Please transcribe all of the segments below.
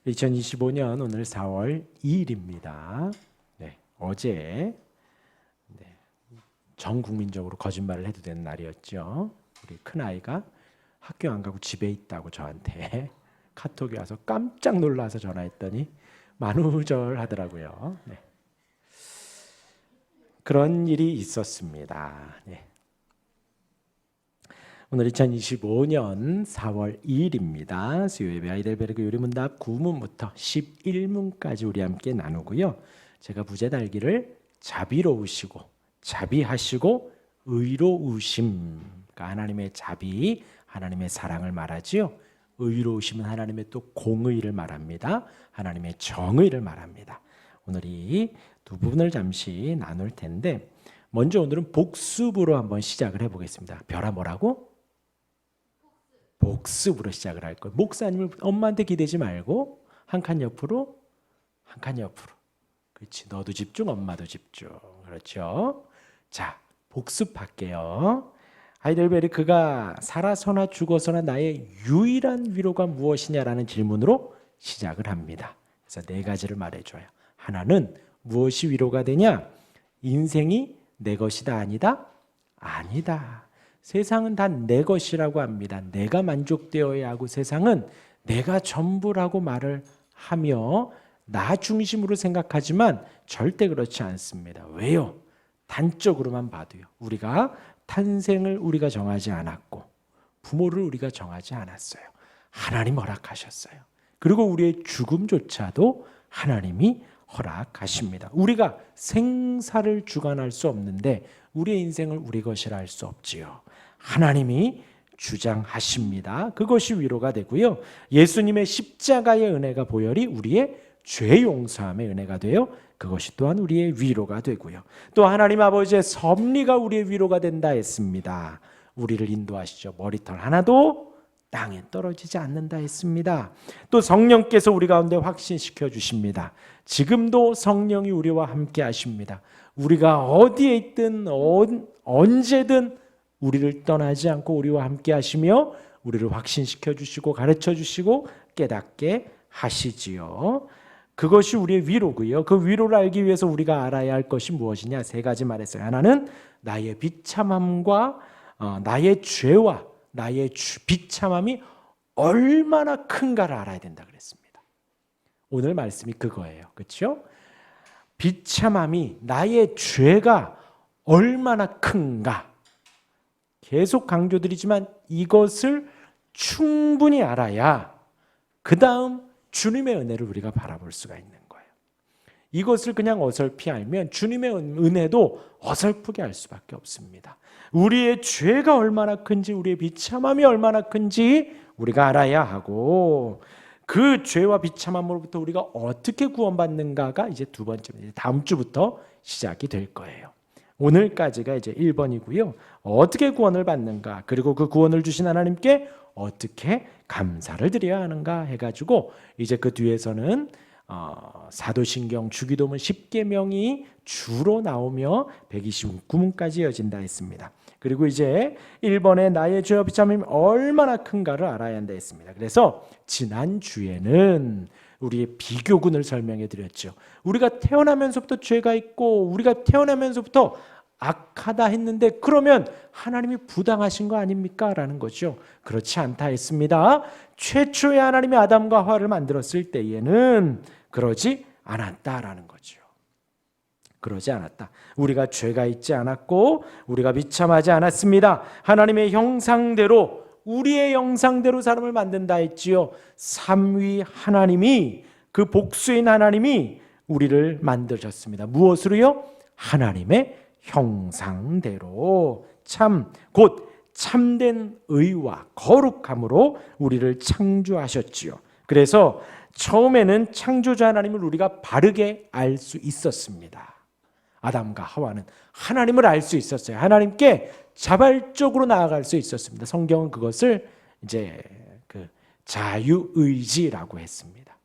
2025년 오늘 4월 2일입니다. 네, 어제 전 국민적으로 거짓말을 해도 되는 날이었죠. 우리 큰아이가 학교 안 가고 집에 있다고 저한테 카톡이 와서 깜짝 놀라서 전화했더니 만우절하더라고요. 네. 그런 일이 있었습니다. 네. 오늘 2025년 4월 2일입니다. 수요예배 아이델베르그 요리문답 9문부터 11문까지 우리 함께 나누고요. 제가 부제 달기를 자비로우시고 자비하시고 의로우심, 그러니까 하나님의 자비, 하나님의 사랑을 말하지요. 의로우심은 하나님의 또 공의를 말합니다. 하나님의 정의를 말합니다. 오늘 이 두 부분을 잠시 나눌 텐데, 먼저 오늘은 복습으로 한번 시작을 해보겠습니다. 별아 뭐라고? 복습으로 시작을 할 거예요. 목사님을 엄마한테 기대지 말고 한 칸 옆으로, 한 칸 옆으로. 그렇지. 너도 집중, 엄마도 집중. 그렇죠. 자, 복습할게요. 하이델베르크가 살아서나 죽어서나 나의 유일한 위로가 무엇이냐라는 질문으로 시작을 합니다. 그래서 네 가지를 말해줘요. 하나는 무엇이 위로가 되냐? 인생이 내 것이다 아니다? 아니다. 세상은 다 내 것이라고 합니다. 내가 만족되어야 하고 세상은 내가 전부라고 말을 하며 나 중심으로 생각하지만 절대 그렇지 않습니다. 왜요? 단적으로만 봐도요. 우리가 탄생을 우리가 정하지 않았고 부모를 우리가 정하지 않았어요. 하나님 허락하셨어요. 그리고 우리의 죽음조차도 하나님이 허락하십니다. 우리가 생사를 주관할 수 없는데 우리의 인생을 우리 것이라 할 수 없지요. 하나님이 주장하십니다. 그것이 위로가 되고요. 예수님의 십자가의 은혜가 보혈이 우리의 죄 용서함의 은혜가 되어 그것이 또한 우리의 위로가 되고요. 또 하나님 아버지의 섭리가 우리의 위로가 된다 했습니다. 우리를 인도하시죠. 머리털 하나도 땅에 떨어지지 않는다 했습니다. 또 성령께서 우리 가운데 확신시켜 주십니다. 지금도 성령이 우리와 함께 하십니다. 우리가 어디에 있든 언제든 우리를 떠나지 않고 우리와 함께 하시며 우리를 확신시켜 주시고 가르쳐 주시고 깨닫게 하시지요. 그것이 우리의 위로고요. 그 위로를 알기 위해서 우리가 알아야 할 것이 무엇이냐? 세 가지 말했어요. 하나는 나의 비참함과 나의 죄와 나의 비참함이 얼마나 큰가를 알아야 된다 그랬습니다. 오늘 말씀이 그거예요. 그렇죠? 비참함이, 나의 죄가 얼마나 큰가. 계속 강조드리지만 이것을 충분히 알아야 그 다음 주님의 은혜를 우리가 바라볼 수가 있는 거예요. 이것을 그냥 어설피 알면 주님의 은혜도 어설프게 알 수밖에 없습니다. 우리의 죄가 얼마나 큰지, 우리의 비참함이 얼마나 큰지 우리가 알아야 하고, 그 죄와 비참함으로부터 우리가 어떻게 구원받는가가 이제 두 번째, 다음 주부터 시작이 될 거예요. 오늘까지가 이제 1번이고요. 어떻게 구원을 받는가, 그리고 그 구원을 주신 하나님께 어떻게 감사를 드려야 하는가 해가지고 이제 그 뒤에서는 사도신경, 주기도문 10계명이 주로 나오며 129문까지 이어진다 했습니다. 그리고 이제 1번에 나의 죄와 비참함이 얼마나 큰가를 알아야 한다 했습니다. 그래서 지난주에는 우리의 비교군을 설명해 드렸죠. 우리가 태어나면서부터 죄가 있고 우리가 태어나면서부터 악하다 했는데 그러면 하나님이 부당하신 거 아닙니까? 라는 거죠. 그렇지 않다 했습니다. 최초에 하나님이 아담과 하와를 만들었을 때에는 그러지 않았다라는 거죠. 그러지 않았다. 우리가 죄가 있지 않았고 우리가 비참하지 않았습니다. 하나님의 형상대로, 우리의 형상대로 사람을 만든다 했지요. 삼위 하나님이, 그 복수인 하나님이 우리를 만드셨습니다. 무엇으로요? 하나님의 형상대로, 곧 참된 의와 거룩함으로 우리를 창조하셨지요. 그래서 처음에는 창조자 하나님을 우리가 바르게 알 수 있었습니다. 아담과 하와는 하나님을 알 수 있었어요. 하나님께 자발적으로 나아갈 수 있었습니다. 성경은 그것을 이제 그 자유의지라고 했습니다.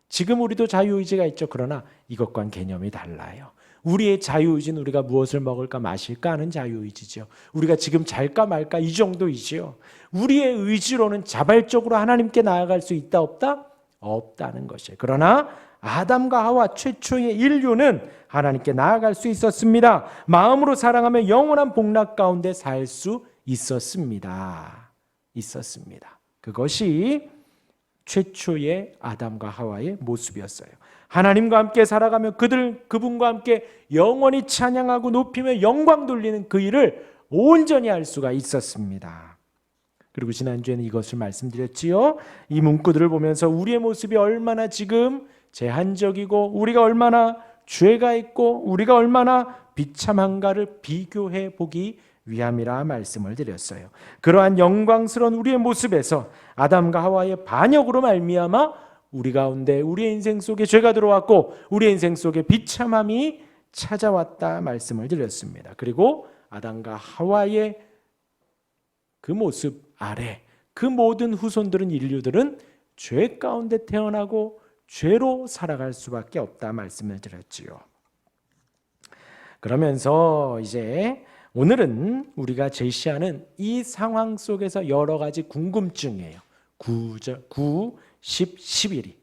지금 우리도 자유의지가 있죠. 그러나 이것과는 개념이 달라요. 우리의 자유의지는 우리가 무엇을 먹을까 마실까 하는 자유의지죠. 우리가 지금 잘까 말까 이 정도이지요. 우리의 의지로는 자발적으로 하나님께 나아갈 수 있다 없다? 없다는 것이에요. 그러나 아담과 하와 최초의 인류는 하나님께 나아갈 수 있었습니다. 마음으로 사랑하며 영원한 복락 가운데 살 수 있었습니다. 그것이 최초의 아담과 하와의 모습이었어요. 하나님과 함께 살아가며 그분과 함께 영원히 찬양하고 높이며 영광 돌리는 그 일을 온전히 할 수가 있었습니다. 그리고 지난주에는 이것을 말씀드렸지요. 이 문구들을 보면서 우리의 모습이 얼마나 지금 제한적이고 우리가 얼마나 죄가 있고 우리가 얼마나 비참한가를 비교해 보기 위함이라 말씀을 드렸어요. 그러한 영광스러운 우리의 모습에서 아담과 하와의 반역으로 말미암아 우리 가운데 우리의 인생 속에 죄가 들어왔고 우리의 인생 속에 비참함이 찾아왔다 말씀을 드렸습니다. 그리고 아담과 하와의 그 모습 아래 그 모든 후손들은 인류들은 죄 가운데 태어나고 죄로 살아갈 수밖에 없다 말씀을 드렸지요. 그러면서 이제 오늘은 우리가 제시하는 이 상황 속에서 여러 가지 궁금증이에요. 9, 10, 11이.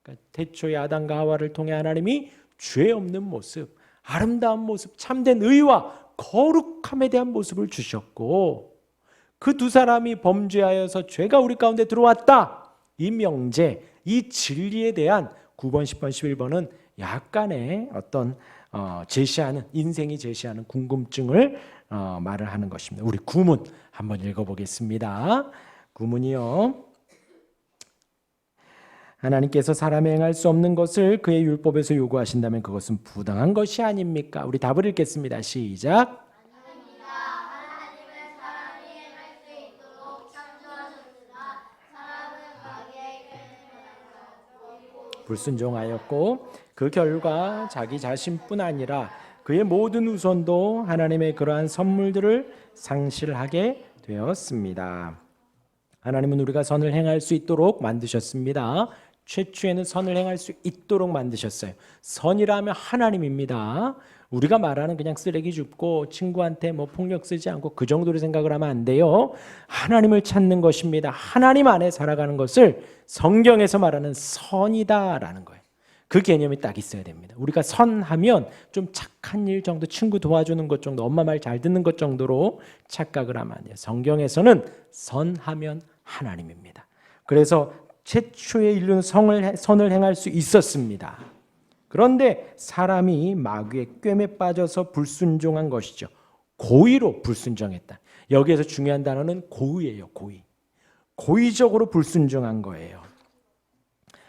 그러니까 태초의 아담과 하와를 통해 하나님이 죄 없는 모습, 아름다운 모습, 참된 의와 거룩함에 대한 모습을 주셨고 그 두 사람이 범죄하여서 죄가 우리 가운데 들어왔다. 이 명제, 이 진리에 대한 9번, 10번, 11번은 약간의 어떤 제시하는 인생이 제시하는 궁금증을 말을 하는 것입니다. 우리 구문 한번 읽어보겠습니다. 구문이요. 하나님께서 사람이 행할 수 없는 것을 그의 율법에서 요구하신다면 그것은 부당한 것이 아닙니까? 우리 답을 읽겠습니다. 시작. 불순종하였고 그 결과 자기 자신뿐 아니라 그의 모든 후손도 하나님의 그러한 선물들을 상실하게 되었습니다. 하나님은 우리가 선을 행할 수 있도록 만드셨습니다. 최초에는 선을 행할 수 있도록 만드셨어요. 선이라면 하나님입니다. 우리가 말하는 그냥 쓰레기 줍고 친구한테 뭐 폭력 쓰지 않고 그 정도로 생각을 하면 안 돼요. 하나님을 찾는 것입니다. 하나님 안에 살아가는 것을 성경에서 말하는 선이다라는 거예요. 그 개념이 딱 있어야 됩니다. 우리가 선하면 좀 착한 일 정도, 친구 도와주는 것 정도, 엄마 말 잘 듣는 것 정도로 착각을 하면 안 돼요. 성경에서는 선하면 하나님입니다. 그래서 최초의 인류는 선을 행할 수 있었습니다. 그런데 사람이 마귀의 꿰매 빠져서 불순종한 것이죠. 고의로 불순종했다. 여기에서 중요한 단어는 고의예요. 고의적으로 불순종한 거예요.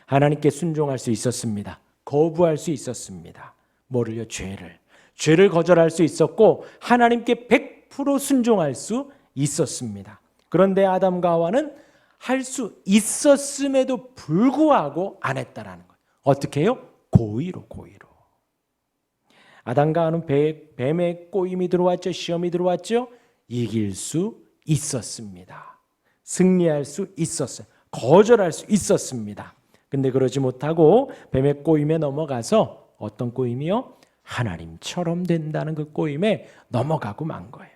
하나님께 순종할 수 있었습니다. 거부할 수 있었습니다. 뭐를요? 죄를 거절할 수 있었고 하나님께 100% 순종할 수 있었습니다. 그런데 아담과 하와는 할 수 있었음에도 불구하고 안 했다라는 거예요. 어떻게 해요? 고의로. 아담과 하와는 뱀의 꼬임이 들어왔죠. 시험이 들어왔죠. 이길 수 있었습니다. 승리할 수 있었어요. 거절할 수 있었습니다. 근데 그러지 못하고 뱀의 꼬임에 넘어가서 어떤 꼬임이요? 하나님처럼 된다는 그 꼬임에 넘어가고 만 거예요.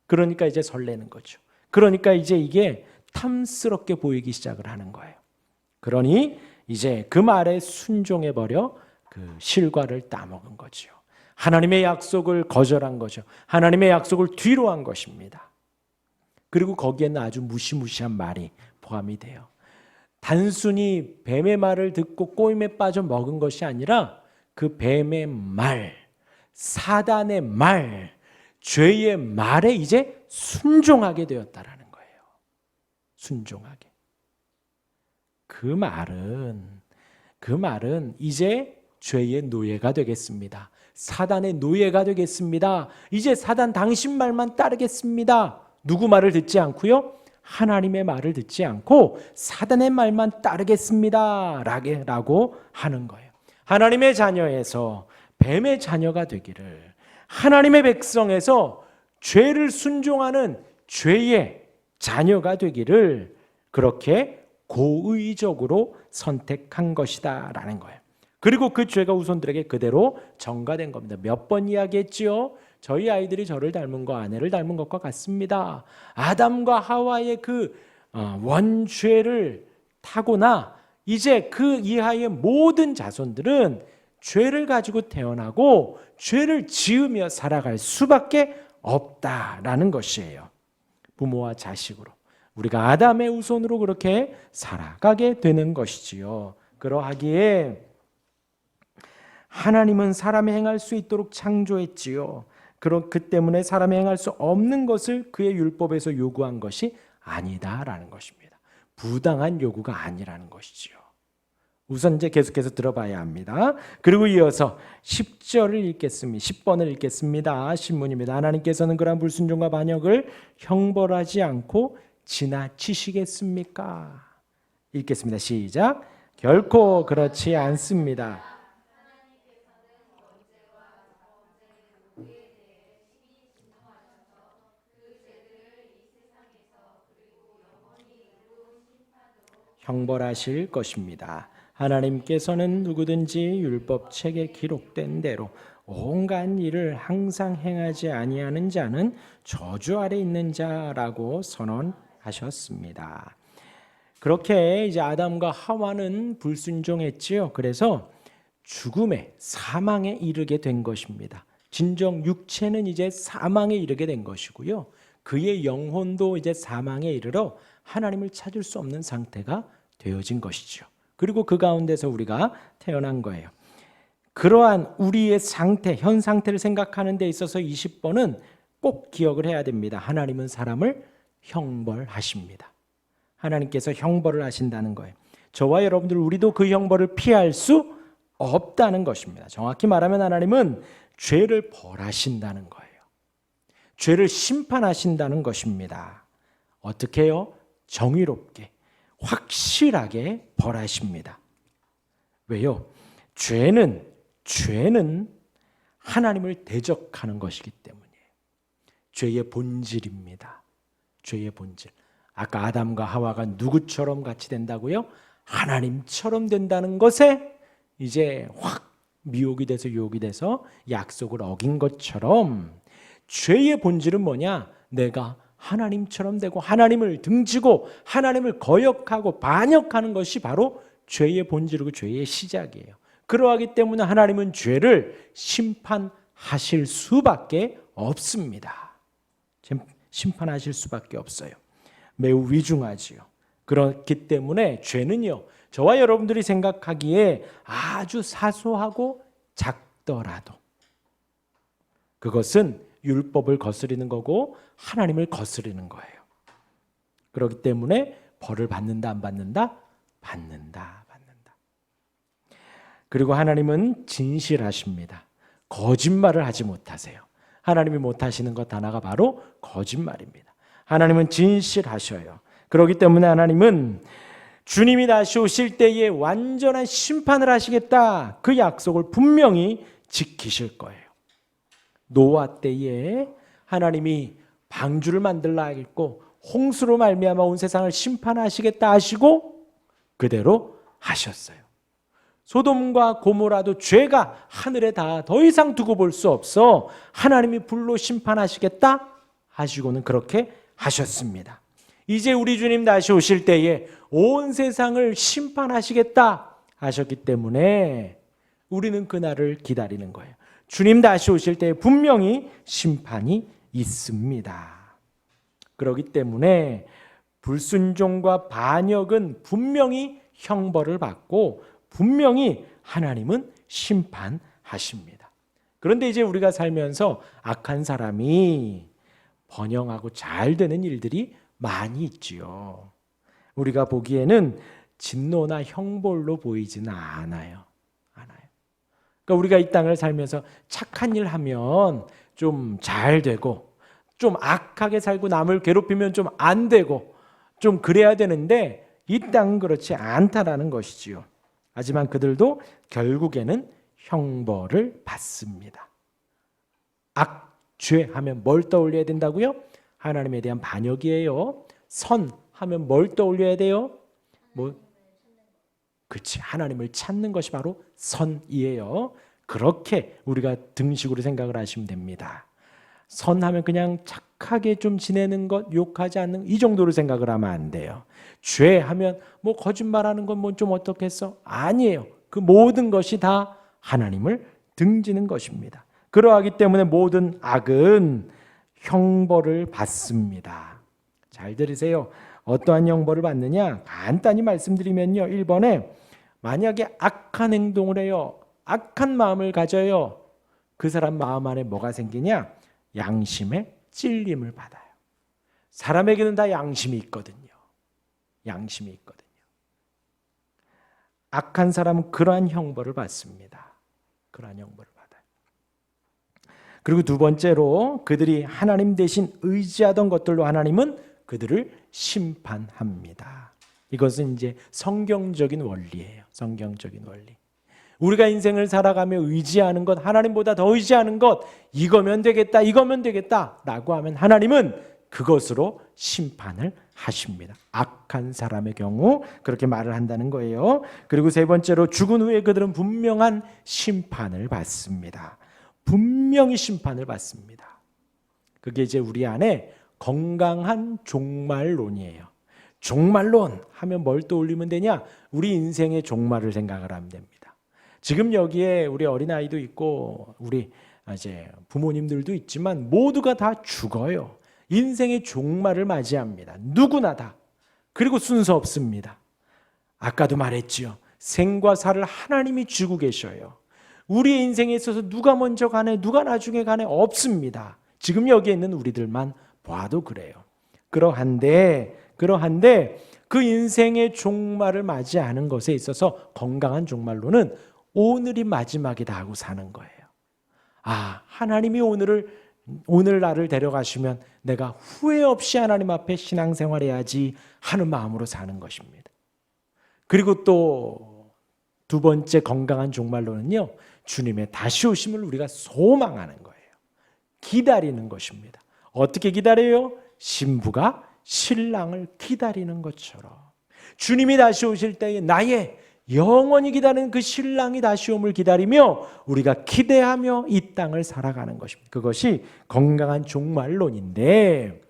그러니까 이제 설레는 거죠. 그러니까 이제 이게 탐스럽게 보이기 시작을 하는 거예요. 그러니 이제 그 말에 순종해버려 그 실과를 따먹은 거죠. 하나님의 약속을 거절한 거죠. 하나님의 약속을 뒤로 한 것입니다. 그리고 거기에는 아주 무시무시한 말이 포함이 돼요. 단순히 뱀의 말을 듣고 꼬임에 빠져 먹은 것이 아니라 그 뱀의 말, 사단의 말, 죄의 말에 이제 순종하게 되었다라는 거예요. 순종하게. 그 말은 이제 죄의 노예가 되겠습니다. 사단의 노예가 되겠습니다. 이제 사단 당신 말만 따르겠습니다. 누구 말을 듣지 않고요? 하나님의 말을 듣지 않고 사단의 말만 따르겠습니다 라고 하는 거예요. 하나님의 자녀에서 뱀의 자녀가 되기를, 하나님의 백성에서 죄를 순종하는 죄의 자녀가 되기를 그렇게 고의적으로 선택한 것이다 라는 거예요. 그리고 그 죄가 후손들에게 그대로 전가된 겁니다. 몇 번 이야기했지요? 저희 아이들이 저를 닮은 거, 아내를 닮은 것과 같습니다. 아담과 하와의 그 원죄를 타고나 이제 그 이하의 모든 자손들은 죄를 가지고 태어나고 죄를 지으며 살아갈 수밖에 없다라는 것이에요. 부모와 자식으로 우리가 아담의 후손으로 그렇게 살아가게 되는 것이지요. 그러하기에 하나님은 사람이 행할 수 있도록 창조했지요. 그 때문에 사람이 행할 수 없는 것을 그의 율법에서 요구한 것이 아니다라는 것입니다. 부당한 요구가 아니라는 것이지요. 우선 이제 계속해서 들어봐야 합니다. 그리고 이어서 10절을 읽겠습니다. 10번을 읽겠습니다. 신문입니다. 하나님께서는 그러한 불순종과 반역을 형벌하지 않고 지나치시겠습니까? 읽겠습니다. 시작. 결코 그렇지 않습니다. 형벌하실 것입니다. 하나님께서는 누구든지 율법책에 기록된 대로 온갖 일을 항상 행하지 아니하는 자는 저주 아래 있는 자라고 선언하셨습니다. 그렇게 이제 아담과 하와는 불순종했지요. 그래서 죽음에 사망에 이르게 된 것입니다. 진정 육체는 이제 사망에 이르게 된 것이고요. 그의 영혼도 이제 사망에 이르러 하나님을 찾을 수 없는 상태가 되어진 것이죠. 그리고 그 가운데서 우리가 태어난 거예요. 그러한 우리의 상태, 현 상태를 생각하는 데 있어서 20번은 꼭 기억을 해야 됩니다. 하나님은 사람을 형벌하십니다. 하나님께서 형벌을 하신다는 거예요. 저와 여러분들 우리도 그 형벌을 피할 수 없다는 것입니다. 정확히 말하면 하나님은 죄를 벌하신다는 거예요. 죄를 심판하신다는 것입니다. 어떻게 해요? 정의롭게, 확실하게 벌하십니다. 왜요? 죄는 하나님을 대적하는 것이기 때문이에요. 죄의 본질입니다. 죄의 본질. 아까 아담과 하와가 누구처럼 같이 된다고요? 하나님처럼 된다는 것에 이제 확 미혹이 돼서 유혹이 돼서 약속을 어긴 것처럼 죄의 본질은 뭐냐? 내가 하나님처럼 되고 하나님을 등지고 하나님을 거역하고 반역하는 것이 바로 죄의 본질이고 죄의 시작이에요. 그러하기 때문에 하나님은 죄를 심판하실 수밖에 없습니다. 심판하실 수밖에 없어요. 매우 위중하지요. 그렇기 때문에 죄는요, 저와 여러분들이 생각하기에 아주 사소하고 작더라도 그것은 율법을 거스리는 거고 하나님을 거스리는 거예요. 그렇기 때문에 벌을 받는다 안 받는다? 받는다. 그리고 하나님은 진실하십니다. 거짓말을 하지 못하세요. 하나님이 못하시는 것 하나가 바로 거짓말입니다. 하나님은 진실하셔요. 그렇기 때문에 하나님은 주님이 다시 오실 때에 완전한 심판을 하시겠다. 그 약속을 분명히 지키실 거예요. 노아 때에 하나님이 방주를 만들라 했고 홍수로 말미암아 온 세상을 심판하시겠다 하시고 그대로 하셨어요. 소돔과 고모라도 죄가 하늘에 다 더 이상 두고 볼 수 없어 하나님이 불로 심판하시겠다 하시고는 그렇게 하셨습니다. 이제 우리 주님 다시 오실 때에 온 세상을 심판하시겠다 하셨기 때문에 우리는 그날을 기다리는 거예요. 주님 다시 오실 때에 분명히 심판이 있습니다. 그렇기 때문에 불순종과 반역은 분명히 형벌을 받고 분명히 하나님은 심판하십니다. 그런데 이제 우리가 살면서 악한 사람이 번영하고 잘 되는 일들이 많이 있지요. 우리가 보기에는 진노나 형벌로 보이지는 않아요. 그러니까 우리가 이 땅을 살면서 착한 일 하면 좀 잘 되고 좀 악하게 살고 남을 괴롭히면 좀 안 되고 좀 그래야 되는데 이 땅은 그렇지 않다라는 것이지요. 하지만 그들도 결국에는 형벌을 받습니다. 악죄 하면 뭘 떠올려야 된다고요? 하나님에 대한 반역이에요. 선 하면 뭘 떠올려야 돼요? 그렇지, 하나님을 찾는 것이 바로 선이에요. 그렇게 우리가 등식으로 생각을 하시면 됩니다. 선하면 그냥 착하게 좀 지내는 것, 욕하지 않는 이 정도로 생각을 하면 안 돼요. 죄하면 뭐 거짓말하는 건 뭐 좀 어떻겠어? 아니에요. 그 모든 것이 다 하나님을 등지는 것입니다. 그러하기 때문에 모든 악은 형벌을 받습니다. 잘 들으세요. 어떠한 형벌을 받느냐? 간단히 말씀드리면요. 1번에 만약에 악한 행동을 해요. 악한 마음을 가져요. 그 사람 마음 안에 뭐가 생기냐? 양심의 찔림을 받아요. 사람에게는 다 양심이 있거든요. 양심이 있거든요. 악한 사람은 그러한 형벌을 받습니다. 그러한 형벌을 받아요. 그리고 두 번째로 그들이 하나님 대신 의지하던 것들로 하나님은 그들을 심판합니다. 이것은 이제 성경적인 원리예요. 성경적인 원리. 우리가 인생을 살아가며 의지하는 것, 하나님보다 더 의지하는 것, 이거면 되겠다, 이거면 되겠다 라고 하면 하나님은 그것으로 심판을 하십니다. 악한 사람의 경우 그렇게 말을 한다는 거예요. 그리고 세 번째로 죽은 후에 그들은 분명한 심판을 받습니다. 분명히 심판을 받습니다. 그게 이제 우리 안에 건강한 종말론이에요. 종말론 하면 뭘 떠올리면 되냐? 우리 인생의 종말을 생각을 하면 됩니다. 지금 여기에 우리 어린아이도 있고 우리 이제 부모님들도 있지만 모두가 다 죽어요. 인생의 종말을 맞이합니다. 누구나 다. 그리고 순서 없습니다. 아까도 말했지요. 생과 사를 하나님이 쥐고 계셔요. 우리의 인생에 있어서 누가 먼저 가네, 누가 나중에 가네 없습니다. 지금 여기에 있는 우리들만 봐도 그래요. 그러한데 그 인생의 종말을 맞이하는 것에 있어서 건강한 종말로는 오늘이 마지막이다 하고 사는 거예요. 아, 하나님이 오늘 나를 데려가시면 내가 후회 없이 하나님 앞에 신앙생활해야지 하는 마음으로 사는 것입니다. 그리고 또 두 번째 건강한 종말로는요, 주님의 다시 오심을 우리가 소망하는 거예요. 기다리는 것입니다. 어떻게 기다려요? 신부가 신랑을 기다리는 것처럼 주님이 다시 오실 때에 나의 영원히 기다리는 그 신랑이 다시 옴을 기다리며 우리가 기대하며 이 땅을 살아가는 것입니다. 그것이 건강한 종말론인데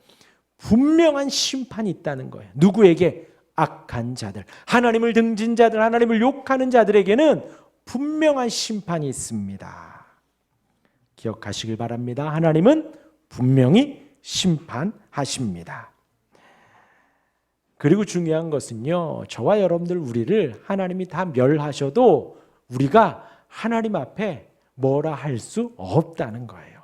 분명한 심판이 있다는 거예요. 누구에게? 악한 자들, 하나님을 등진 자들, 하나님을 욕하는 자들에게는 분명한 심판이 있습니다. 기억하시길 바랍니다. 하나님은 분명히 심판하십니다. 그리고 중요한 것은요, 저와 여러분들 우리를 하나님이 다 멸하셔도 우리가 하나님 앞에 뭐라 할 수 없다는 거예요.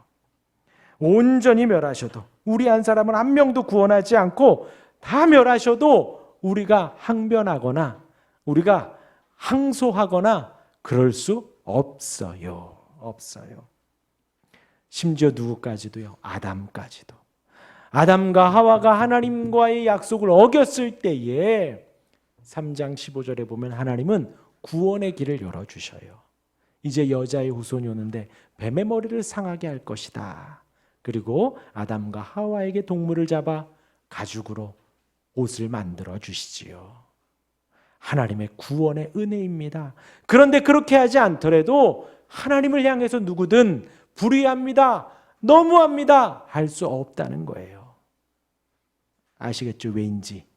온전히 멸하셔도 우리 한 사람은 한 명도 구원하지 않고 다 멸하셔도 우리가 항변하거나 우리가 항소하거나 그럴 수 없어요. 없어요. 심지어 누구까지도요? 아담까지도. 아담과 하와가 하나님과의 약속을 어겼을 때에 3장 15절에 보면 하나님은 구원의 길을 열어주셔요. 이제 여자의 후손이 오는데 뱀의 머리를 상하게 할 것이다. 그리고 아담과 하와에게 동물을 잡아 가죽으로 옷을 만들어 주시지요. 하나님의 구원의 은혜입니다. 그런데 그렇게 하지 않더라도 하나님을 향해서 누구든 불의합니다, 너무합니다 할 수 없다는 거예요. 아시겠죠? 왜인지.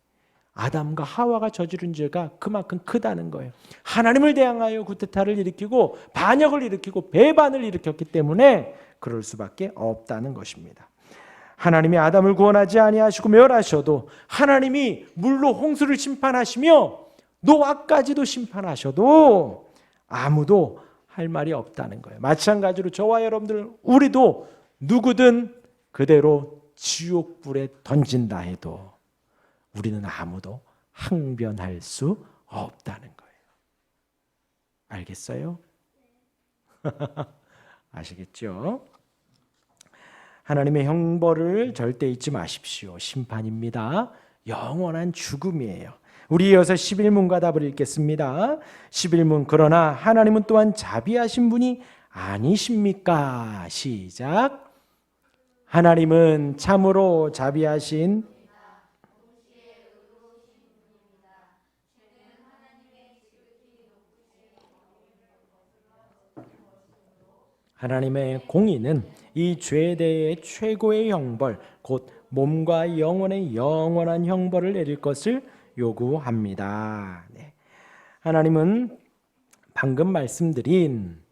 아담과 하와가 저지른 죄가 그만큼 크다는 거예요. 하나님을 대항하여 구태타를 일으키고 반역을 일으키고 배반을 일으켰기 때문에 그럴 수밖에 없다는 것입니다. 하나님이 아담을 구원하지 아니하시고 멸하셔도 하나님이 물로 홍수를 심판하시며 노아까지도 심판하셔도 아무도 할 말이 없다는 거예요. 마찬가지로 저와 여러분들 우리도 누구든 그대로 지옥불에 던진다 해도 우리는 아무도 항변할 수 없다는 거예요. 알겠어요? 아시겠죠? 하나님의 형벌을 절대 잊지 마십시오. 심판입니다. 영원한 죽음이에요. 우리 이어서 11문과 답을 읽겠습니다. 11문. 그러나 하나님은 또한 자비하신 분이 아니십니까? 시작. 하나님은 참으로 자비하신 하나님의 공의는 이 죄에 대해 최고의 형벌, 곧 몸과 영혼의 영원한 형벌을 내릴 것을 요구합니다. 네. 하나님은 방금 말씀드린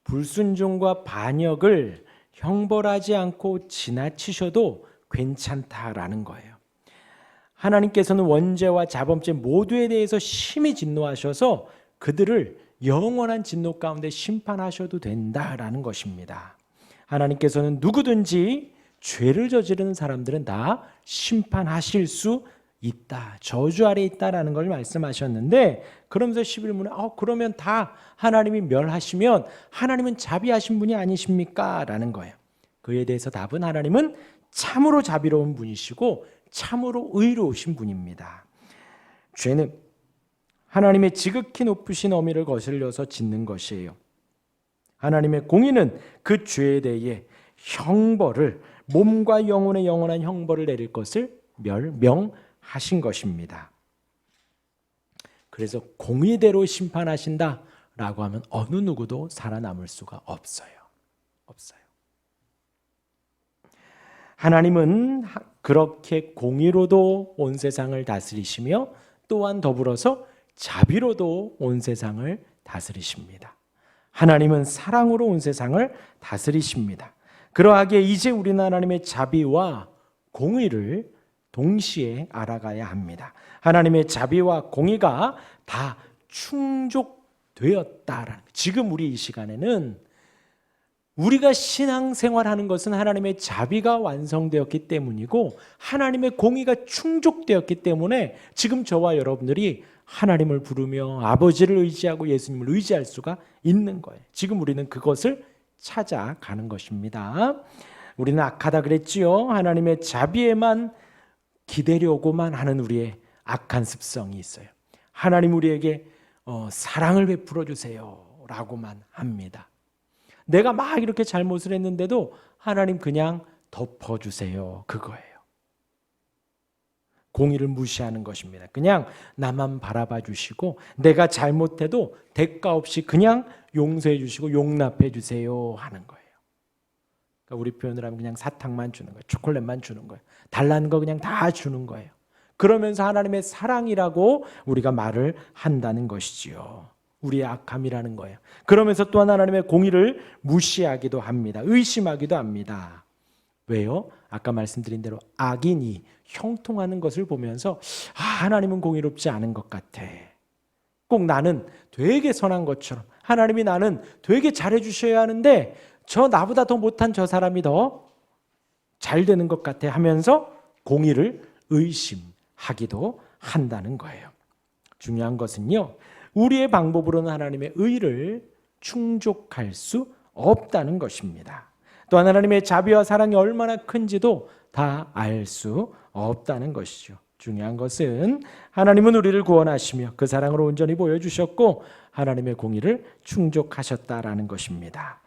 불순종과 반역을 형벌하지 않고 지나치셔도 괜찮다라는 거예요. 하나님께서는 원죄와 자범죄 모두에 대해서 심히 진노하셔서 그들을 영원한 진노 가운데 심판하셔도 된다라는 것입니다. 하나님께서는 누구든지 죄를 저지르는 사람들은 다 심판하실 수 있다. 저주 아래 있다라는 걸 말씀하셨는데, 그러면서 11문에 그러면 다 하나님이 멸하시면 하나님은 자비하신 분이 아니십니까? 라는 거예요. 그에 대해서 답은 하나님은 참으로 자비로운 분이시고 참으로 의로우신 분입니다. 죄는 하나님의 지극히 높으신 어미를 거슬려서 짓는 것이에요. 하나님의 공의는 그 죄에 대해 형벌을, 몸과 영혼의 영원한 형벌을 내릴 것을 명하신 것입니다. 그래서 공의대로 심판하신다라고 하면 어느 누구도 살아남을 수가 없어요. 하나님은 그렇게 공의로도 온 세상을 다스리시며 또한 더불어서 자비로도 온 세상을 다스리십니다. 하나님은 사랑으로 온 세상을 다스리십니다. 그러하기에 이제 우리는 하나님의 자비와 공의를 동시에 알아가야 합니다. 하나님의 자비와 공의가 다 충족되었다라는, 지금 우리 이 시간에는 우리가 신앙생활하는 것은 하나님의 자비가 완성되었기 때문이고 하나님의 공의가 충족되었기 때문에 지금 저와 여러분들이 하나님을 부르며 아버지를 의지하고 예수님을 의지할 수가 있는 거예요. 지금 우리는 그것을 찾아가는 것입니다. 우리는 악하다 그랬지요. 하나님의 자비에만 기대려고만 하는 우리의 악한 습성이 있어요. 하나님 우리에게 사랑을 베풀어 주세요 라고만 합니다. 내가 막 이렇게 잘못을 했는데도 하나님 그냥 덮어주세요, 그거예요. 공의를 무시하는 것입니다. 그냥 나만 바라봐 주시고 내가 잘못해도 대가 없이 그냥 용서해 주시고 용납해 주세요 하는 거예요. 그러니까 우리 표현을 하면 그냥 사탕만 주는 거예요. 초콜릿만 주는 거예요. 달라는 거 그냥 다 주는 거예요. 그러면서 하나님의 사랑이라고 우리가 말을 한다는 것이지요. 우리의 악함이라는 거예요. 그러면서 또한 하나님의 공의를 무시하기도 합니다. 의심하기도 합니다. 왜요? 아까 말씀드린 대로 악인이 형통하는 것을 보면서 하나님은 공의롭지 않은 것 같아. 꼭 나는 되게 선한 것처럼, 하나님이 나는 되게 잘해 주셔야 하는데 저 나보다 더 못한 저 사람이 더 잘 되는 것 같아 하면서 공의를 의심하기도 한다는 거예요. 중요한 것은요, 우리의 방법으로는 하나님의 의를 충족할 수 없다는 것입니다. 또한 하나님의 자비와 사랑이 얼마나 큰지도 다 알 수 없다는 것이죠. 중요한 것은 하나님은 우리를 구원하시며 그 사랑을 온전히 보여주셨고 하나님의 공의를 충족하셨다라는 것입니다.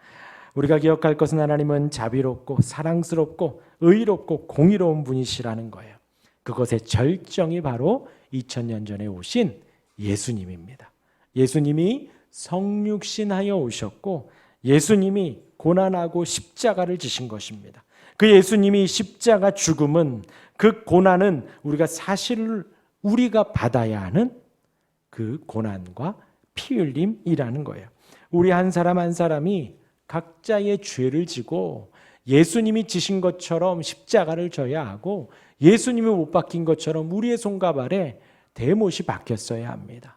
우리가 기억할 것은 하나님은 자비롭고 사랑스럽고 의롭고 공의로운 분이시라는 거예요. 그것의 절정이 바로 2000년 전에 오신 예수님입니다. 예수님이 성육신하여 오셨고 예수님이 고난하고 십자가를 지신 것입니다. 그 예수님이 십자가 죽음은, 그 고난은 우리가 받아야 하는 그 고난과 피 흘림이라는 거예요. 우리 한 사람 한 사람이 각자의 죄를 지고 예수님이 지신 것처럼 십자가를 져야 하고 예수님이 못 박힌 것처럼 우리의 손과 발에 대못이 박혔어야 합니다.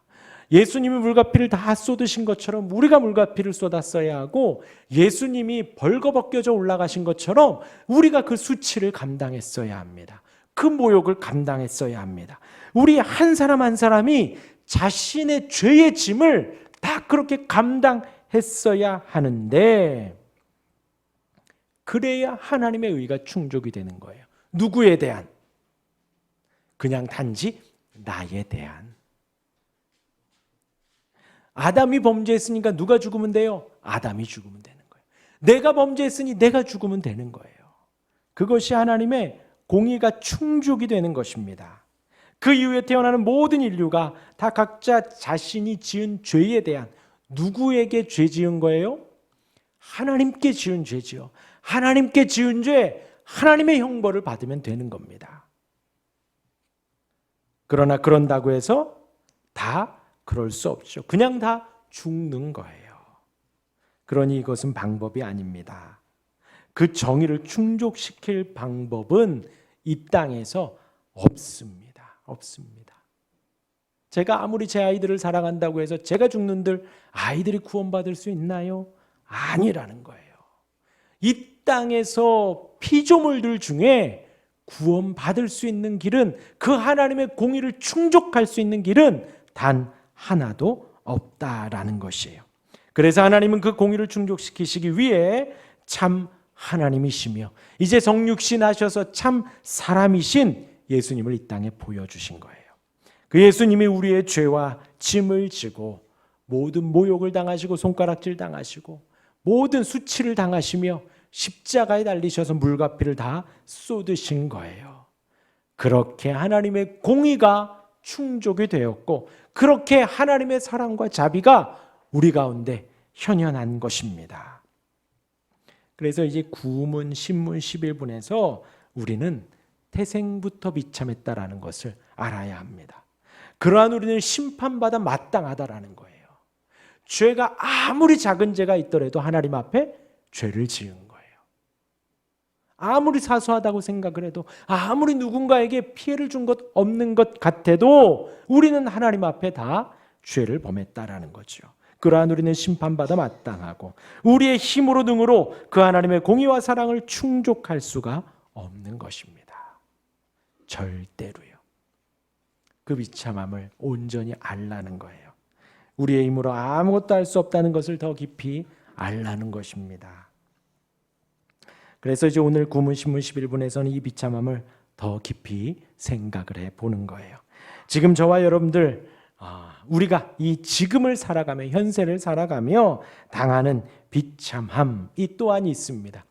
예수님이 물과 피를 다 쏟으신 것처럼 우리가 물과 피를 쏟았어야 하고 예수님이 벌거벗겨져 올라가신 것처럼 우리가 그 수치를 감당했어야 합니다. 그 모욕을 감당했어야 합니다. 우리 한 사람 한 사람이 자신의 죄의 짐을 다 그렇게 감당했어야 하는데 그래야 하나님의 의가 충족이 되는 거예요. 누구에 대한? 그냥 단지 나에 대한. 아담이 범죄했으니까 누가 죽으면 돼요? 아담이 죽으면 되는 거예요. 내가 범죄했으니 내가 죽으면 되는 거예요. 그것이 하나님의 공의가 충족이 되는 것입니다. 그 이후에 태어나는 모든 인류가 다 각자 자신이 지은 죄에 대한, 누구에게 죄 지은 거예요? 하나님께 지은 죄지요. 하나님께 지은 죄, 하나님의 형벌을 받으면 되는 겁니다. 그러나 그런다고 해서 다 그럴 수 없죠. 그냥 다 죽는 거예요. 그러니 이것은 방법이 아닙니다. 그 정의를 충족시킬 방법은 이 땅에서 없습니다. 없습니다. 제가 아무리 제 아이들을 사랑한다고 해서 제가 죽는들 아이들이 구원받을 수 있나요? 아니라는 거예요. 이 땅에서 피조물들 중에 구원받을 수 있는 길은, 그 하나님의 공의를 충족할 수 있는 길은 단 하나도 없다라는 것이에요. 그래서 하나님은 그 공의를 충족시키시기 위해 참 하나님이시며 이제 성육신 하셔서 참 사람이신 예수님을 이 땅에 보여주신 거예요. 그 예수님이 우리의 죄와 짐을 지고 모든 모욕을 당하시고 손가락질 당하시고 모든 수치를 당하시며 십자가에 달리셔서 물과 피를 다 쏟으신 거예요. 그렇게 하나님의 공의가 충족이 되었고 그렇게 하나님의 사랑과 자비가 우리 가운데 현현한 것입니다. 그래서 이제 구문, 신문 11분에서 우리는 태생부터 비참했다라는 것을 알아야 합니다. 그러한 우리는 심판받아 마땅하다라는 거예요. 죄가 아무리 작은 죄가 있더라도 하나님 앞에 죄를 지은 거예요. 아무리 사소하다고 생각을 해도, 아무리 누군가에게 피해를 준 것 없는 것 같아도 우리는 하나님 앞에 다 죄를 범했다라는 거죠. 그러한 우리는 심판받아 마땅하고 우리의 힘으로 등으로 그 하나님의 공의와 사랑을 충족할 수가 없는 것입니다. 절대로요. 그 비참함을 온전히 알라는 거예요. 우리의 힘으로 아무것도 할 수 없다는 것을 더 깊이 알라는 것입니다. 그래서 이제 오늘 구문신문 11분에서는 이 비참함을 더 깊이 생각을 해보는 거예요. 지금 저와 여러분들 우리가 이 지금을 살아가며 현세를 살아가며 당하는 비참함이 또한 있습니다.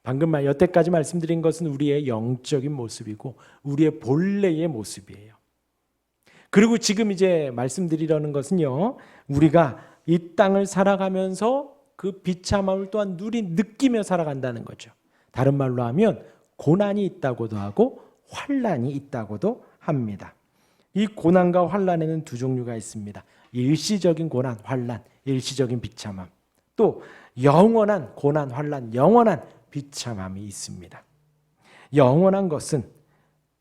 방금 여태까지 말씀드린 것은 우리의 영적인 모습이고 우리의 본래의 모습이에요. 그리고 지금 이제 말씀드리려는 것은요, 우리가 이 땅을 살아가면서 그 비참함을 또한 느끼며 살아간다는 거죠. 다른 말로 하면 고난이 있다고도 하고 환난이 있다고도 합니다. 이 고난과 환난에는 두 종류가 있습니다. 일시적인 고난, 환난, 일시적인 비참함. 또 영원한 고난, 환난, 영원한 비참함이 있습니다. 영원한 것은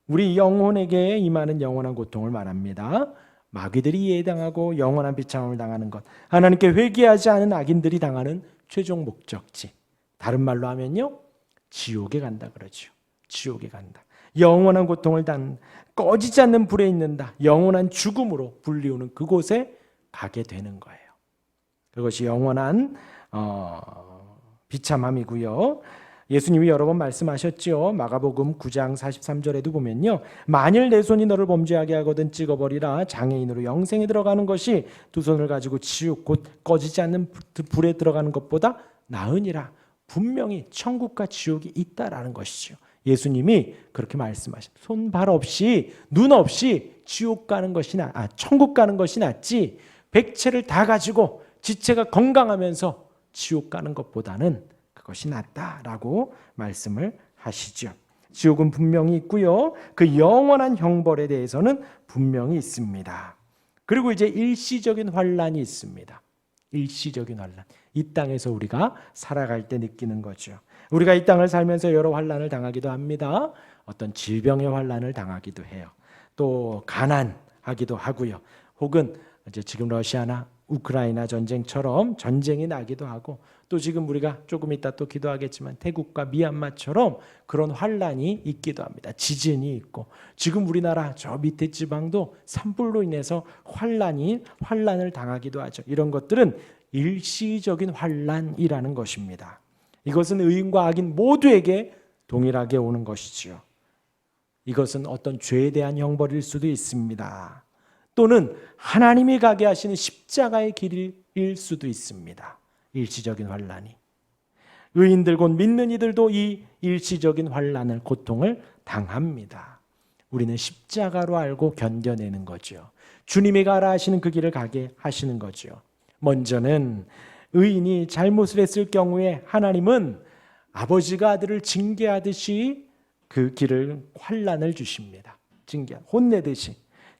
우리 영혼에게 임하는 영원한 고통을 말합니다. 마귀들이 이해당하고 영원한 비참함을 당하는 것, 하나님께 회개하지 않은 악인들이 당하는 최종 목적지. 다른 말로 하면요, 지옥에 간다 그러죠. 지옥에 간다. 영원한 고통을 꺼지지 않는 불에 있는다. 영원한 죽음으로 불리우는 그곳에 가게 되는 거예요. 그것이 영원한 비참함이고요. 예수님이 여러 번 말씀하셨죠. 마가복음 9장 43절에도 보면요, 만일 내 손이 너를 범죄하게 하거든 찍어버리라. 장애인으로 영생에 들어가는 것이 두 손을 가지고 지옥 곧 꺼지지 않는 불에 들어가는 것보다 나으니라. 분명히 천국과 지옥이 있다라는 것이죠. 예수님이 그렇게 말씀하신, 손발 없이 눈 없이 지옥 가는 것이 천국 가는 것이 낫지 백체를 다 가지고 지체가 건강하면서 지옥 가는 것보다는 그것이 낫다라고 말씀을 하시죠. 지옥은 분명히 있고요, 그 영원한 형벌에 대해서는 분명히 있습니다. 그리고 이제 일시적인 환난이 있습니다. 일시적인 환난, 이 땅에서 우리가 살아갈 때 느끼는 거죠. 우리가 이 땅을 살면서 여러 환난을 당하기도 합니다. 어떤 질병의 환난을 당하기도 해요. 또 가난하기도 하고요. 혹은 이제 지금 러시아나 우크라이나 전쟁처럼 전쟁이 나기도 하고, 또 지금 우리가 조금 이따 또 기도하겠지만 태국과 미얀마처럼 그런 환난이 있기도 합니다. 지진이 있고, 지금 우리나라 저 밑에 지방도 산불로 인해서 환난을 당하기도 하죠. 이런 것들은 일시적인 환난이라는 것입니다. 이것은 의인과 악인 모두에게 동일하게 오는 것이지요. 이것은 어떤 죄에 대한 형벌일 수도 있습니다. 또는 하나님이 가게 하시는 십자가의 길일 수도 있습니다. 일시적인 환난이. 의인들 곧 믿는 이들도 이 일시적인 환난을, 고통을 당합니다. 우리는 십자가로 알고 견뎌내는 거죠. 주님이 가라 하시는 그 길을 가게 하시는 거죠. 먼저는 의인이 잘못을 했을 경우에 하나님은 아버지가 아들을 징계하듯이 그 길을 환난을 주십니다. 혼내듯이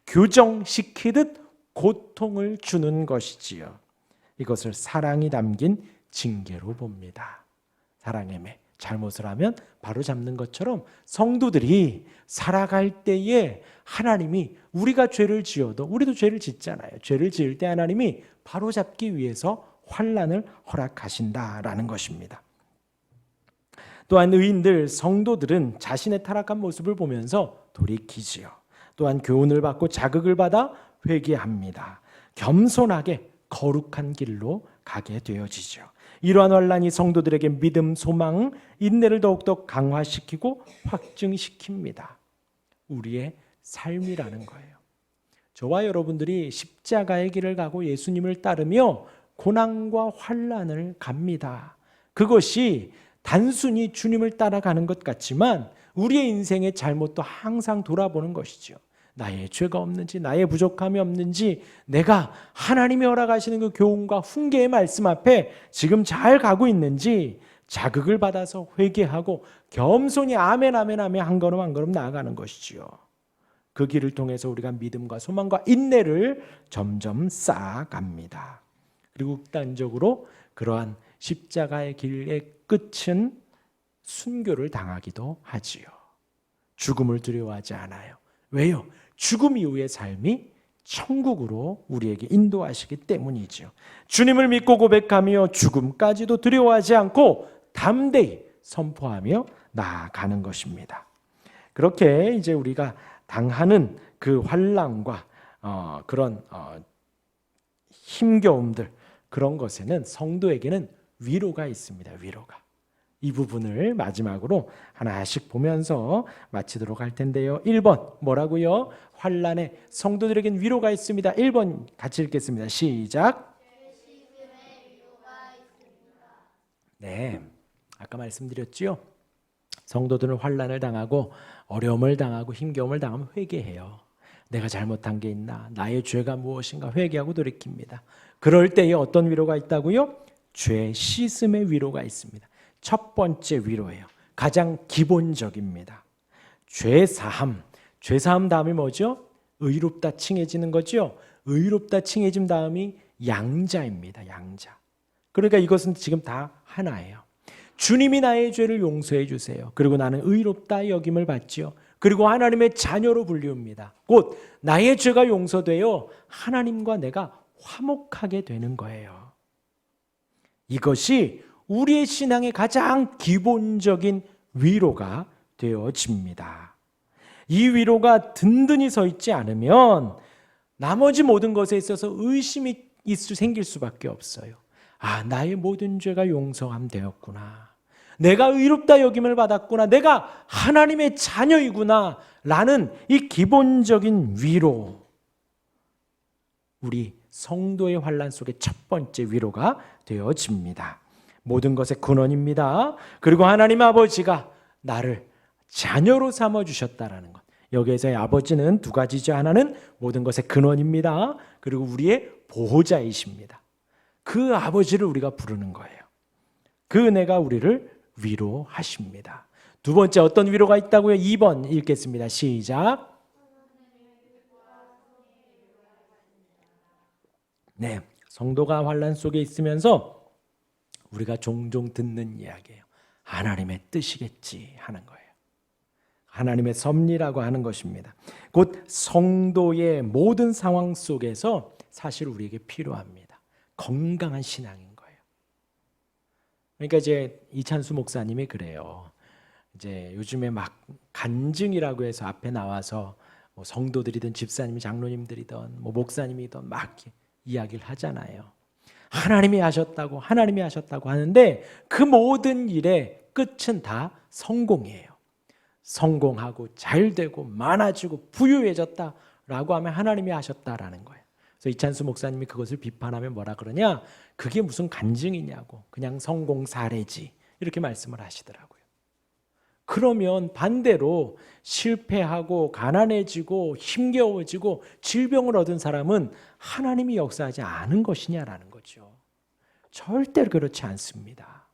교정시키듯 고통을 주는 것이지요. 이것을 사랑이 담긴 징계로 봅니다. 사랑의 매. 잘못을 하면 바로 잡는 것처럼 성도들이 살아갈 때에 하나님이 우리가 죄를 지어도 우리도 죄를 짓잖아요. 죄를 지을 때 하나님이 바로 잡기 위해서 환난을 허락하신다라는 것입니다. 또한 의인들, 성도들은 자신의 타락한 모습을 보면서 돌이키지요. 또한 교훈을 받고 자극을 받아 회개합니다. 겸손하게 거룩한 길로 가게 되어지죠. 이러한 환난이 성도들에게 믿음, 소망, 인내를 더욱더 강화시키고 확증시킵니다. 우리의 삶이라는 거예요. 저와 여러분들이 십자가의 길을 가고 예수님을 따르며 고난과 환난을 갑니다. 그것이 단순히 주님을 따라가는 것 같지만 우리의 인생의 잘못도 항상 돌아보는 것이죠. 나의 죄가 없는지, 나의 부족함이 없는지, 내가 하나님이 허락하시는 그 교훈과 훈계의 말씀 앞에 지금 잘 가고 있는지 자극을 받아서 회개하고 겸손히 아멘 아멘 하며 한 걸음 한 걸음 나아가는 것이지요. 그 길을 통해서 우리가 믿음과 소망과 인내를 점점 쌓아갑니다. 그리고 극단적으로 그러한 십자가의 길의 끝은 순교를 당하기도 하지요. 죽음을 두려워하지 않아요. 왜요? 죽음 이후의 삶이 천국으로 우리에게 인도하시기 때문이죠. 주님을 믿고 고백하며 죽음까지도 두려워하지 않고 담대히 선포하며 나아가는 것입니다. 그렇게 이제 우리가 당하는 그 환난과 그런 힘겨움들, 그런 것에는 성도에게는 위로가 있습니다. 위로가. 이 부분을 마지막으로 하나씩 보면서 마치도록 할 텐데요. 1번 뭐라고요? 환난에 성도들에겐 위로가 있습니다. 1번 같이 읽겠습니다. 시작. 네, 아까 말씀드렸죠. 성도들은 환난을 당하고 어려움을 당하고 힘겨움을 당하면 회개해요. 내가 잘못한 게 있나? 나의 죄가 무엇인가 회개하고 돌이킵니다. 그럴 때에 어떤 위로가 있다고요? 죄 씻음의 위로가 있습니다. 첫 번째 위로예요. 가장 기본적입니다. 죄사함. 죄사함 다음이 뭐죠? 의롭다 칭해지는 거죠. 의롭다 칭해진 다음이 양자입니다. 양자. 그러니까 이것은 지금 다 하나예요. 주님이 나의 죄를 용서해 주세요. 그리고 나는 의롭다 여김을 받지요. 그리고 하나님의 자녀로 불리웁니다. 곧 나의 죄가 용서되어 하나님과 내가 화목하게 되는 거예요. 이것이 우리의 신앙의 가장 기본적인 위로가 되어집니다. 이 위로가 든든히 서 있지 않으면 나머지 모든 것에 있어서 의심이 생길 수밖에 없어요. 아, 나의 모든 죄가 용서함되었구나. 내가 의롭다 여김을 받았구나. 내가 하나님의 자녀이구나. 라는 이 기본적인 위로. 우리 성도의 환난 속의 첫 번째 위로가 되어집니다. 모든 것의 근원입니다. 그리고 하나님 아버지가 나를 자녀로 삼아주셨다라는 것. 여기에서의 아버지는 두 가지죠. 하나는 모든 것의 근원입니다. 그리고 우리의 보호자이십니다. 그 아버지를 우리가 부르는 거예요. 그 은혜가 우리를 위로하십니다. 두 번째 어떤 위로가 있다고요? 2번 읽겠습니다. 시작. 네, 성도가 환난 속에 있으면서 우리가 종종 듣는 이야기예요. 하나님의 뜻이겠지 하는 거예요. 하나님의 섭리라고 하는 것입니다. 곧 성도의 모든 상황 속에서 사실 우리에게 필요합니다. 건강한 신앙인 거예요. 그러니까 이제 이찬수 목사님이 그래요. 이제 요즘에 막 간증이라고 해서 앞에 나와서 뭐 성도들이든 집사님이 장로님들이든 뭐 목사님이든 막 이야기를 하잖아요. 하나님이 하셨다고 하는데 그 모든 일의 끝은 다 성공이에요. 성공하고 잘되고 많아지고 부유해졌다라고 하면 하나님이 하셨다라는 거예요. 그래서 이찬수 목사님이 그것을 비판하면 뭐라 그러냐? 그게 무슨 간증이냐고. 그냥 성공 사례지. 이렇게 말씀을 하시더라고요. 그러면 반대로 실패하고 가난해지고 힘겨워지고 질병을 얻은 사람은 하나님이 역사하지 않은 것이냐라는 거죠. 절대로 그렇지 않습니다.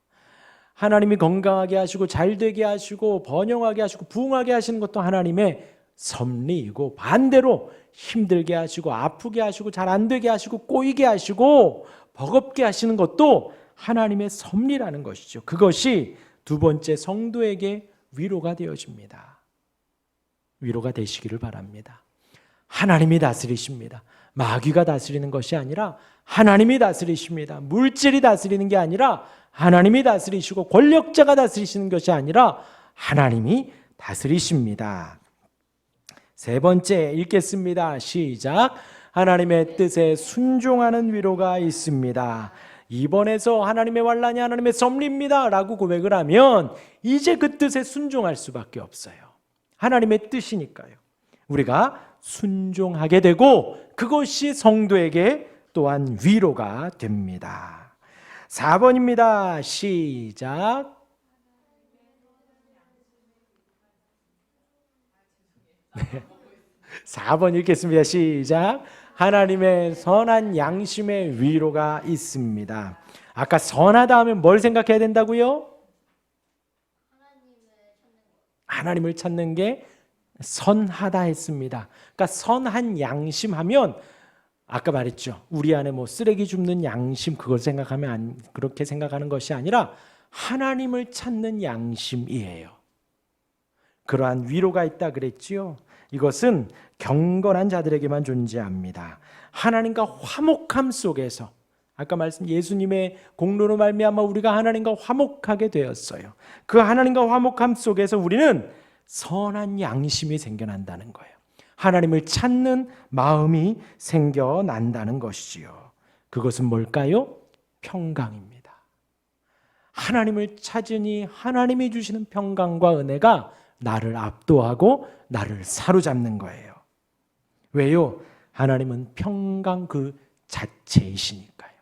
하나님이 건강하게 하시고 잘 되게 하시고 번영하게 하시고 부흥하게 하시는 것도 하나님의 섭리이고, 반대로 힘들게 하시고 아프게 하시고 잘 안 되게 하시고 꼬이게 하시고 버겁게 하시는 것도 하나님의 섭리라는 것이죠. 그것이 두 번째, 성도에게 위로가 되어집니다. 위로가 되시기를 바랍니다. 하나님이 다스리십니다. 마귀가 다스리는 것이 아니라 하나님이 다스리십니다. 물질이 다스리는 게 아니라 하나님이 다스리시고, 권력자가 다스리시는 것이 아니라 하나님이 다스리십니다. 세 번째 읽겠습니다. 시작. 하나님의 뜻에 순종하는 위로가 있습니다. 이번에서 하나님의 환난이 하나님의 섭리입니다 라고 고백을 하면 이제 그 뜻에 순종할 수밖에 없어요. 하나님의 뜻이니까요. 우리가 순종하게 되고 그것이 성도에게 또한 위로가 됩니다. 4번입니다. 시작. 네. 4번 읽겠습니다. 시작. 하나님의 선한 양심의 위로가 있습니다. 아까 선하다 하면 뭘 생각해야 된다고요? 하나님을 찾는 게 선하다 했습니다. 그러니까 선한 양심 하면 아까 말했죠. 우리 안에 뭐 쓰레기 줍는 양심, 그걸 생각하면 그렇게 생각하는 것이 아니라 하나님을 찾는 양심이에요. 그러한 위로가 있다 그랬지요. 이것은 경건한 자들에게만 존재합니다. 하나님과 화목함 속에서, 아까 말씀 예수님의 공로로 말미암아 우리가 하나님과 화목하게 되었어요. 그 하나님과 화목함 속에서 우리는 선한 양심이 생겨난다는 거예요. 하나님을 찾는 마음이 생겨난다는 것이지요. 그것은 뭘까요? 평강입니다. 하나님을 찾으니 하나님이 주시는 평강과 은혜가 나를 압도하고 나를 사로잡는 거예요. 왜요? 하나님은 평강 그 자체이시니까요.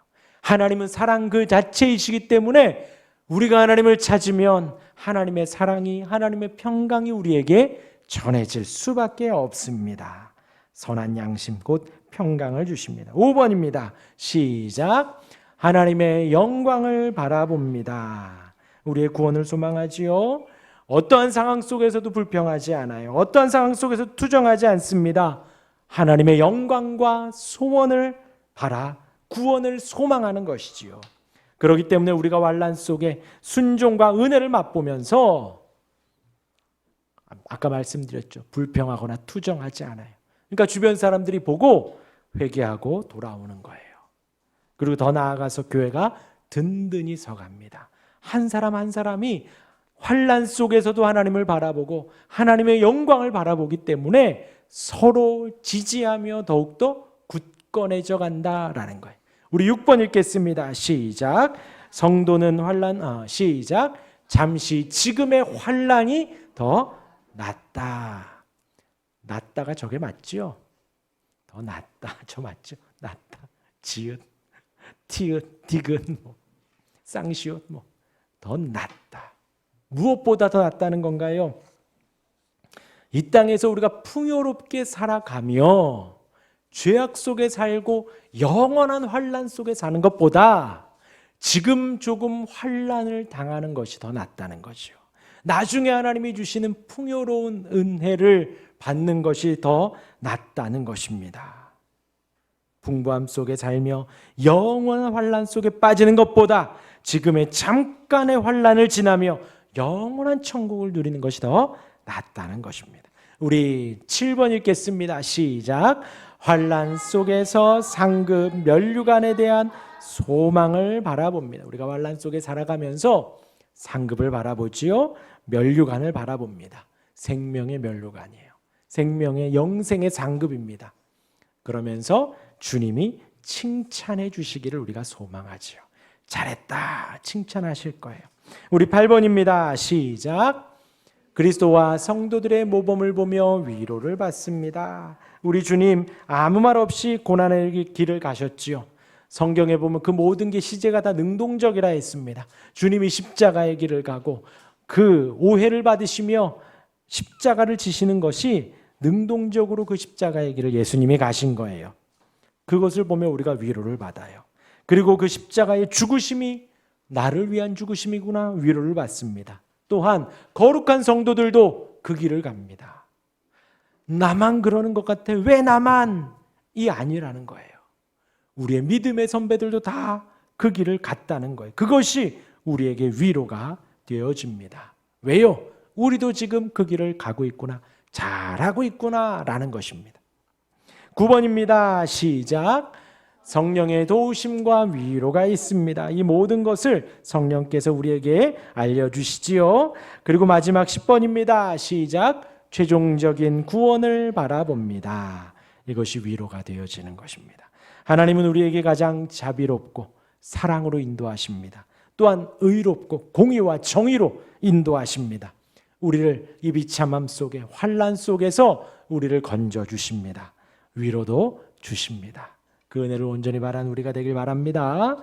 하나님은 사랑 그 자체이시기 때문에 우리가 하나님을 찾으면 하나님의 사랑이, 하나님의 평강이 우리에게 전해질 수밖에 없습니다. 선한 양심 곧 평강을 주십니다. 5번입니다. 시작. 하나님의 영광을 바라봅니다. 우리의 구원을 소망하지요. 어떠한 상황 속에서도 불평하지 않아요. 어떠한 상황 속에서 투정하지 않습니다. 하나님의 영광과 소원을 바라 구원을 소망하는 것이지요. 그렇기 때문에 우리가 환난 속에 순종과 은혜를 맛보면서 아까 말씀드렸죠. 불평하거나 투정하지 않아요. 그러니까 주변 사람들이 보고 회개하고 돌아오는 거예요. 그리고 더 나아가서 교회가 든든히 서갑니다. 한 사람 한 사람이 환난 속에서도 하나님을 바라보고 하나님의 영광을 바라보기 때문에 서로 지지하며 더욱더 굳건해져 간다라는 거예요. 우리 6번 읽겠습니다. 시작. 성도는 시작. 잠시 지금의 환난이 더 낫다. 낫다가 저게 맞죠? 더 낫다. 저 맞죠? 낫다. 지읒, 티읒, 디귿, 쌍시옷, 더 낫다. 무엇보다 더 낫다는 건가요? 이 땅에서 우리가 풍요롭게 살아가며 죄악 속에 살고 영원한 환난 속에 사는 것보다 지금 조금 환난을 당하는 것이 더 낫다는 거죠. 나중에 하나님이 주시는 풍요로운 은혜를 받는 것이 더 낫다는 것입니다. 풍부함 속에 살며 영원한 환난 속에 빠지는 것보다 지금의 잠깐의 환난을 지나며 영원한 천국을 누리는 것이 더 낫다는 것입니다. 우리 7번 읽겠습니다. 시작. 환난 속에서 상급 면류관에 대한 소망을 바라봅니다. 우리가 환난 속에 살아가면서 상급을 바라보지요. 면류관을 바라봅니다. 생명의 면류관이에요. 생명의 영생의 상급입니다. 그러면서 주님이 칭찬해 주시기를 우리가 소망하지요. 잘했다 칭찬하실 거예요. 우리 8번입니다. 시작. 그리스도와 성도들의 모범을 보며 위로를 받습니다. 우리 주님 아무 말 없이 고난의 길을 가셨지요. 성경에 보면 그 모든 게 시제가 다 능동적이라 했습니다. 주님이 십자가의 길을 가고 그 오해를 받으시며 십자가를 지시는 것이 능동적으로 그 십자가의 길을 예수님이 가신 거예요. 그것을 보며 우리가 위로를 받아요. 그리고 그 십자가의 죽으심이 나를 위한 죽으심이구나 위로를 받습니다. 또한 거룩한 성도들도 그 길을 갑니다. 나만 그러는 것 같아. 왜 나만? 이 아니라는 거예요. 우리의 믿음의 선배들도 다 그 길을 갔다는 거예요. 그것이 우리에게 위로가 되어집니다. 왜요? 우리도 지금 그 길을 가고 있구나. 잘하고 있구나 라는 것입니다. 9번입니다. 시작. 성령의 도우심과 위로가 있습니다. 이 모든 것을 성령께서 우리에게 알려주시지요. 그리고 마지막 10번입니다. 시작. 최종적인 구원을 바라봅니다. 이것이 위로가 되어지는 것입니다. 하나님은 우리에게 가장 자비롭고 사랑으로 인도하십니다. 또한 의롭고 공의와 정의로 인도하십니다. 우리를 이 비참함 속에 환난 속에서 우리를 건져주십니다. 위로도 주십니다. 그 은혜를 온전히 바라는 우리가 되길 바랍니다.